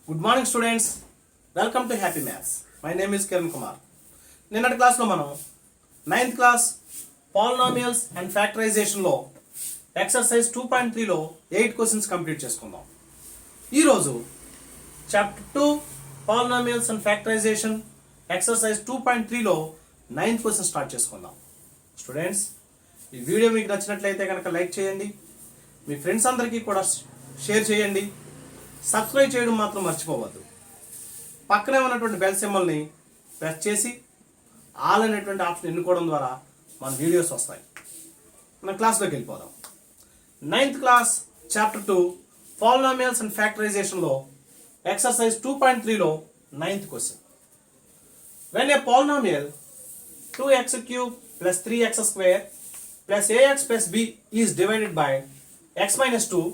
Good morning students. Welcome to Happy Maths. My name is Kiran Kumar. నిన్నటి క్లాస్లో మనం 9th class polynomials and ఫ్యాక్టరైజేషన్లో exercise 2.3లో 8 questions complete చేసుకుందాం. ఈరోజు chapter 2 polynomials and factorization exercise 2.3లో 9th క్వశ్చన్ స్టార్ట్ చేసుకుందాం. స్టూడెంట్స్, ఈ వీడియో మీకు నచ్చినట్లయితే కనుక లైక్ చేయండి, మీ ఫ్రెండ్స్ అందరికీ కూడా షేర్ చేయండి, సబ్స్క్రైబ్ చేయడం మాత్రం మర్చిపోవద్దు. పక్కనే ఉన్నటువంటి బెల్ సింబల్ని ప్రెస్ చేసి ఆల్ అనేటువంటి ఆప్షన్ ఎన్నుకోవడం ద్వారా మన వీడియోస్ వస్తాయి. మన క్లాస్లోకి వెళ్ళిపోదాం. 9th class chapter 2 polynomials and ఫ్యాక్టరైజేషన్లో ఎక్సర్సైజ్ 2.3లో 9th question. When a polynomial 2x³ plus 3x² plus ax plus b is divided by x minus 2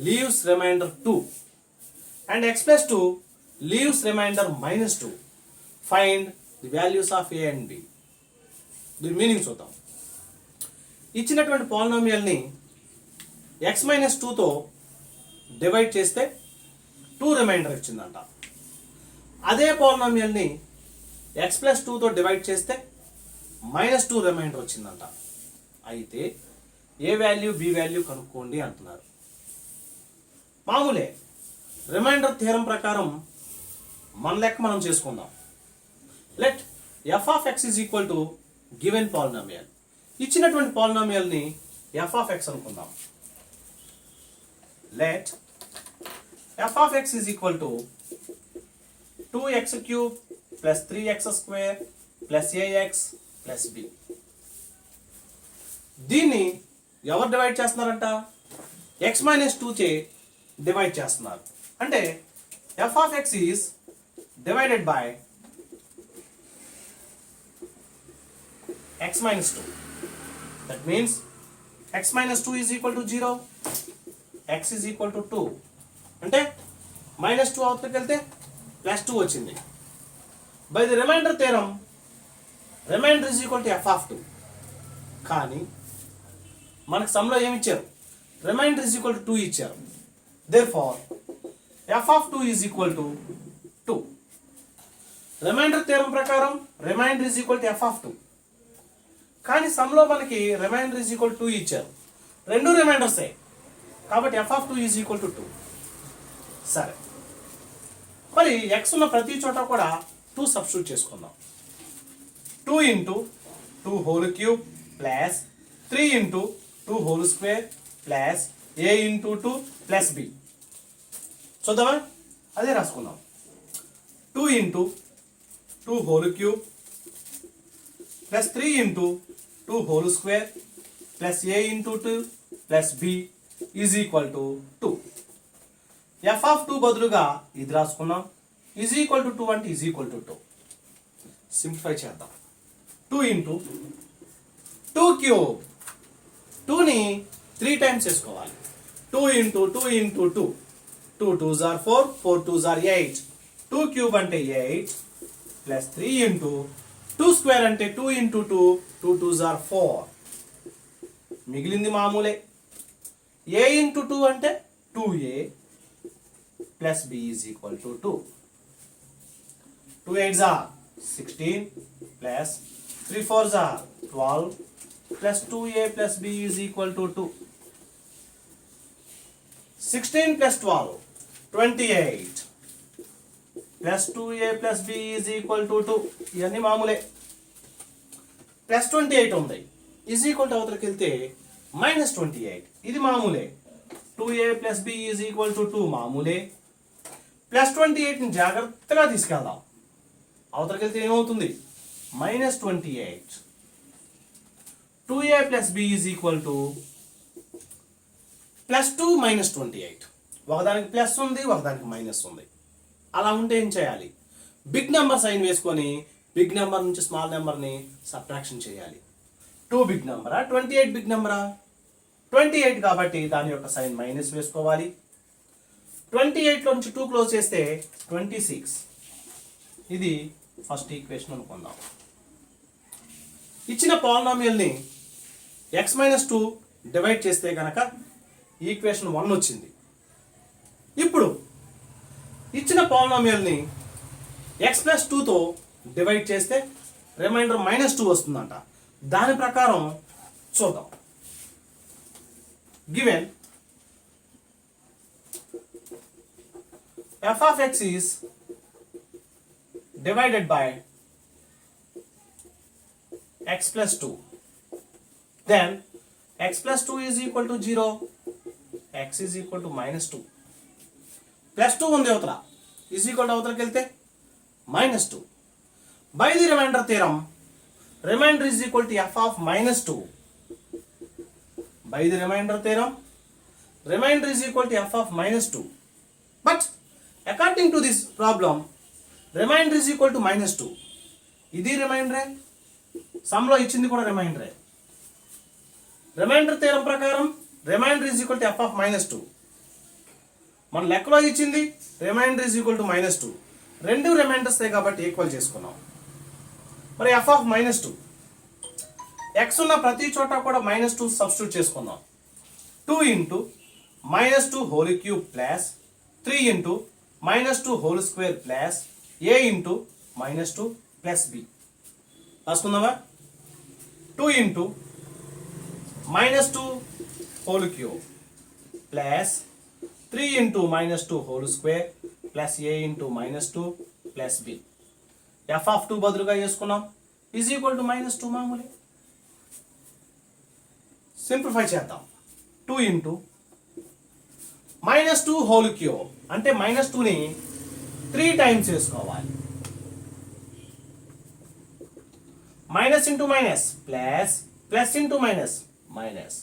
leaves remainder 2 and x plus 2 leaves remainder minus 2. Find the values of a and b. దీని meaning చూద్దాం. ఇచ్చినటువంటి పాలినామియల్ని x minus 2తో divide చేస్తే 2 reminder ఇచ్చిందంట. అదే పాలినామియల్ని x plus 2తో divide చేస్తే -2 reminder వచ్చిందంట. అయితే ఏ వాల్యూ బి వాల్యూ కనుక్కోండి అంటున్నారు. మామూలే, రిమైండర్ థియరం ప్రకారం మన లెక్క మనం చేసుకుందాం. Let F of X is equal to given polynomial. ఇచ్చినటువంటి పాలినామియల్ని ఎఫ్ ఆఫ్ ఎక్స్ అనుకుందాం. Let F of X is equal to 2x³ plus 3x² plus ax plus b. దీన్ని ఎవరు డివైడ్ చేస్తున్నారంట? x మైనస్ 2 చే డివైడ్ చేస్తున్నారు. అంటే f of x is divided by x minus 2. That means x minus 2 is equal to 0, x is equal to 2. అంటే -2 అవతలకి వెళ్తే +2 వచ్చింది. By the remainder theorem remainder is equal to f of 2. కానీ మనకు సమ్లో ఏమి ఇచ్చారు? రిమైండర్ ఈజ్ ఈక్వల్ టు 2 ఇచ్చారు. Therefore f of 2 is equal to 2. Remainder theorem ప్రకారం remainder is equal to f of 2. కానీ సమ్లో మనకి రిమైండర్ ఈజ్ ఈక్వల్ టు 2 ఇచ్చారు. రెండు రిమైండర్సే కాబట్టి f of 2 is equal to 2. సరే, మరి x ఉన్న ప్రతి చోట కూడా 2 సబ్స్టిట్యూట్ చేసుకుందాం. 2 into 2 whole cube plus 3 into 2 whole square plus a into 2 plus b. చూద్దామా? అదే రాసుకుందాం. 2 into 2 whole cube plus 3 into 2 whole square plus a into 2 plus b is equal to 2. F of 2 బదులుగా ఇది రాసుకున్నాం. ఈజ్ ఈక్వల్ టు 2 అంటే is equal to 2. Simplify చేద్దాం. 2 into 2 cube, 2ని 3 times చేసుకోవాలి. 2 into 2 into 2, 2 2s are 4, 4 2s are 8. 2 cube అంటే 8 plus 3 into 2 square అంటే 2 into 2, 2 2s are 4. మిగిలింది మామూలే. a ఇంటూ 2 అంటే 2a plus b is equal to 2. 2 8s are 16 plus 3 4s are 12 plus 2a plus b is equal to 2. 16 plus 12 28 plus 2a plus b is equal to 2. ఇవన్నీ మామూలే. Plus 28 ఉంది, is equal to అవతలకి వెళ్తే -28. ఇది మామూలే. 2a plus b is equal to 2 మామూలే. Plus 28ని జాగ్రత్తగా తీసుకెళ్దాం. అవతలకి వెళ్తే ఏమవుతుంది? -28. 2a plus b is equal to +2 - 28. ఒకదానికి ప్లస్ ఉంది, ఒకదానికి మైనస్ ఉంది. అలా ఉంటే ఏం చేయాలి? బిగ్ నెంబర్ సైన్ వేసుకొని బిగ్ నెంబర్ నుంచి స్మాల్ నెంబర్ని సబ్ట్రాక్షన్ చేయాలి. 2 బిగ్ నెంబరా, 28 బిగ్ నెంబరా? 28 కాబట్టి దాని యొక్క సైన్ మైనస్ వేసుకోవాలి. 28లో నుంచి 2 క్లోజ్ చేస్తే 26. ఇది ఫస్ట్ ఈక్వేషన్ అనుకుందాం. ఇచ్చిన పాలినామియల్ని x మైనస్ 2 డివైడ్ చేస్తే కనుక ఈక్వేషన్ 1 వచ్చింది. ఇప్పుడు ఇచ్చిన పాలినామియల్ని ఎక్స్ ప్లస్ టూతో డివైడ్ చేస్తే రిమైండర్ -2 వస్తుందంట. దాని ప్రకారం చూద్దాం. Given f of x is divided by x plus 2, then x plus 2 is equal to 0, x is equal to -2, plus 2 ఉంది అవతల, is equal to అవతలకి వెళ్తే -2. By the remainder theorem, remainder is equal to f of -2. By the remainder theorem, remainder is equal to f of -2. But according to this problem, remainder is equal to -2. ఇది రిమైండరే, సమ్లో ఇచ్చింది కూడా రిమైండరే. Remainder theorem ప్రకారం remainder is equal to f of -2. మన లెక్కలో ఇచ్చింది reminder is equal to -2. రెండు రిమైండర్స్ కాబట్టి ఈక్వల్ చేసుకున్నాం. మరి f ఆఫ్ -2, x ఉన్న ప్రతి చోట కూడా -2 సబ్స్టిట్యూట్ చేసుకుందాం. 2 into -2 whole cube plus 3 into -2 whole square plus a into -2 plus b రాసుకుందామా. 2 into -2 whole cube plus 3 into -2 whole square plus a into -2 plus b. f of 2 బదులుగా చేసుకున్నాం, is equal to -2 మామూలే. Simplify చేద్దాం. 2 into -2 whole cube అంటే -2ని 3 times వేసుకోవాలి. Minus into minus plus, plus into minus minus.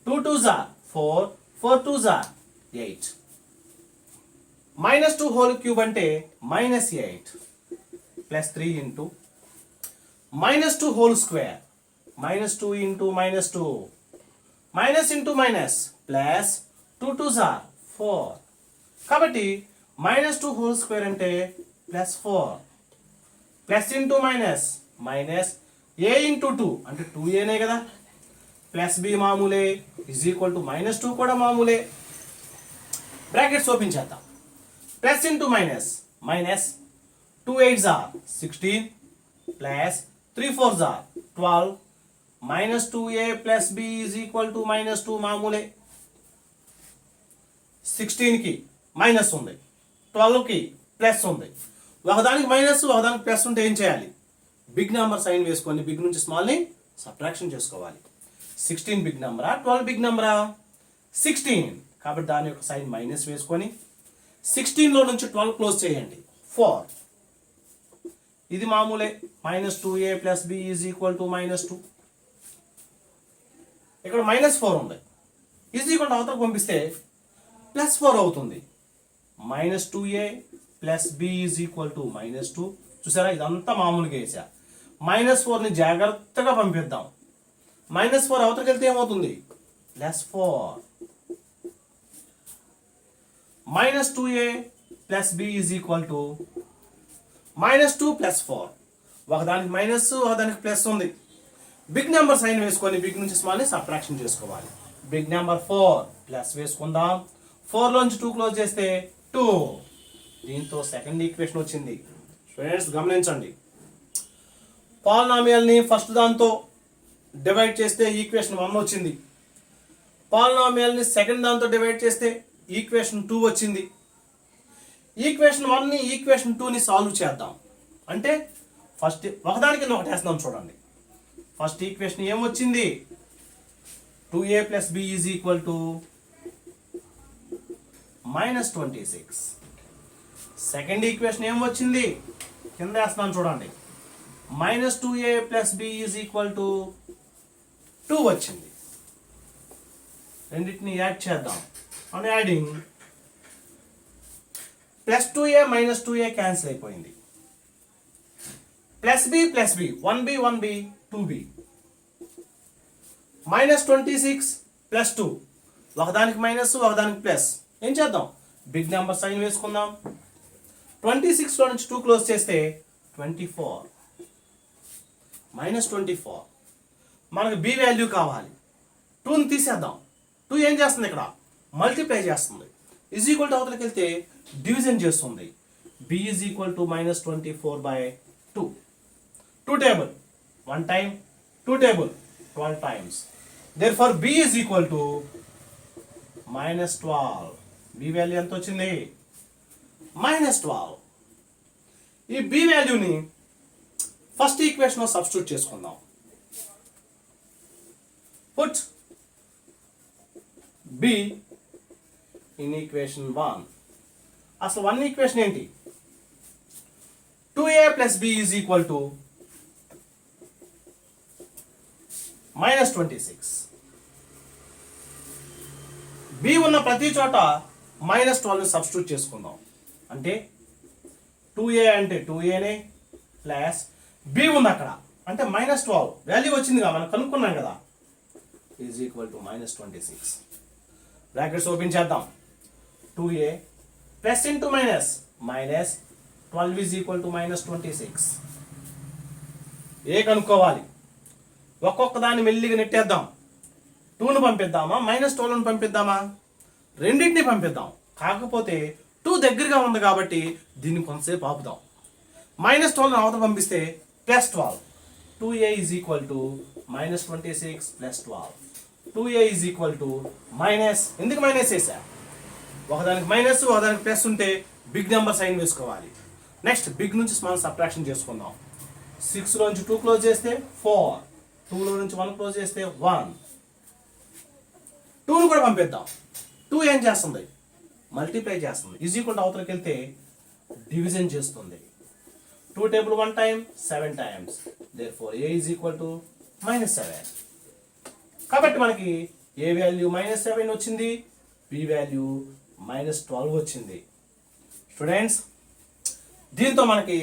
2 2s are 4, 4 2s are 8. -2 whole cube అంటే -8 plus 3 into -2 whole square -2 into -2 minus into minus plus 2 2s are 4. కాబట్టి -2 whole square అంటే plus 4 plus into minus minus a into 2 అంటే 2aనే కదా plus b మామూలే is equal to -2 కూడా మామూలే. Brackets open చేద్దాం. Plus into minus minus 2 8s are 16 plus 3 4s are 12 -2a plus b is equal to -2 మామూలే. 16కి minus ఉంది, 12కి plus ఉంది. ఒకదానికి మైనస్ ఒకదానికి ప్లస్ ఉంటే ఏం చేయాలి? బిగ్ నెంబర్ సైన్ వేసుకొని బిగ్ నుంచి స్మాల్ని సబ్ట్రాక్షన్ చేసుకోవాలి. 16 బిగ్ నెంబరా 12 బిగ్ నెంబరా? 16 కాబట్టి దాని యొక్క సైన్ మైనస్ వేసుకొని 16లో నుంచి 12 క్లోజ్ చేయండి. 4 ఇది మామూలే. -2a plus b is equal to -2. ఇక్కడ -4 ఉంది, ఈజ్ ఈక్వల్ టు అవతల పంపిస్తే +4 అవుతుంది. -2a plus b is equal to -2. చూసారా, ఇదంతా మామూలుగా వేసా. -4ని జాగ్రత్తగా పంపిద్దాం. -4 అవతలకి వెళ్తే ఏమవుతుంది? +4. -2a plus b is equal to -2 plus 4. ఒకదానికి మైనస్ ఒకదానికి ప్లస్ ఉంది. బిగ్ నెంబర్ సైన్ వేసుకొని బిగ్ నుంచి స్మాల్ని సబ్ట్రాక్షన్ చేసుకోవాలి. బిగ్ నెంబర్ 4 ప్లస్ వేసుకుందాం. 4లోంచి 2 క్లోజ్ చేస్తే 2. దీంతో సెకండ్ ఈక్వేషన్ వచ్చింది. స్టూడెంట్స్ గమనించండి, పాలినామియల్ని ఫస్ట్ దాంతో డివైడ్ చేస్తే ఈక్వేషన్ 1 వచ్చింది. పాలినామియల్ని సెకండ్ దాంతో డివైడ్ చేస్తే ఈక్వేషన్ 2 వచ్చింది. ఈక్వేషన్ 1ని ఈక్వేషన్ 2ని సాల్వ్ చేద్దాం. అంటే ఫస్ట్ ఒకదానికి ఒకటి వేస్తున్నాం చూడండి. ఫస్ట్ ఈక్వేషన్ ఏమొచ్చింది? 2a plus b is equal to -26. Second equation ఏమొచ్చింది? కింద వేస్తున్నాను చూడండి. -2a plus b is equal to 2 వచ్చింది. రెండింటిని యాడ్ చేద్దాం. On adding +2a -2a cancel అయిపోయింది. Plus b 1b 1b 2b. -26 plus 2 ఒకదానికి మైనస్ ఒకదానికి ప్లస్. ఏం చేద్దాం? బిగ్ నెంబర్ సైన్ వేసుకుందాం. 26లో నుంచి 2 క్లోజ్ చేస్తే 24. -24. మనకు b వాల్యూ కావాలి. 2ని తీసేద్దాం. 2 ఏం చేస్తుంది? ఇక్కడ మల్టిప్లై చేస్తుంది. ఈజ్ ఈక్వల్ టు అవతలకి వెళ్తే డివిజన్ చేస్తుంది. b is equal to -24/2. 2 table 1 time, 2 table 12 times. Therefore b is equal to -12. b value ఎంత వచ్చింది? -12. ఈ b వాల్యూని ఫస్ట్ ఈక్వేషన్లో సబ్స్టిట్యూట్ చేసుకుందాం. Put b in equation 1. అసలు 1 ఈక్వేషన్ ఏంటి? 2a plus b is equal to -26. b ఉన్న ప్రతి చోట -12 సబ్స్టిట్యూట్ చేసుకుందాం. అంటే 2a అంటే 2aనే ప్లస్ b ఉంది అక్కడ అంటే -12 వాల్యూ వచ్చిందిగా మనం కనుక్కున్నాం కదా, is equal to -26. Brackets open చేద్దాం. 2a plus into minus -12 is equal to -26. ఏ కనుక్కోవాలి? ఒక్కొక్క దాన్ని మెల్లిగా నెట్టేద్దాం. 2ను పంపిద్దామా -12ను పంపిద్దామా? రెండింటిని పంపిద్దాం. కాకపోతే 2 దగ్గరగా ఉంది కాబట్టి దీన్ని కొంతసేపు ఆపుదాం. -12ను అవతల పంపిస్తే +12. 2a is equal to -26 + 12. 2a is equal to ఎందుకు మైనస్ చేశా? ఒకదానికి మైనస్ ఒకదానికి ప్లస్ ఉంటే బిగ్ నెంబర్ సైన్ వేసుకోవాలి. నెక్స్ట్ బిగ్ నుంచి స్మాల్ సబ్ట్రాక్షన్ చేసుకుందాం. 6 నుంచి 2 క్లోజ్ చేస్తే 4, 2 నుంచి 1 క్లోజ్ చేస్తే 1. 2ను కూడా పంపిద్దాం. 2 ఏం చేస్తుంది? మల్టిప్లై చేస్తుంది. ఈజ్ ఈక్వల్ టు అవతలకి వెళ్తే డివిజన్ చేస్తుంది. 2 table 1 time 7 times. Therefore a is equal to -7. కాబట్టి మనకి a వాల్యూ -7 వచ్చింది, b వాల్యూ -12 వచ్చింది. స్టూడెంట్స్, దీంతో మనకి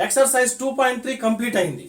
ఎక్సర్సైజ్ 2.3 కంప్లీట్ అయింది.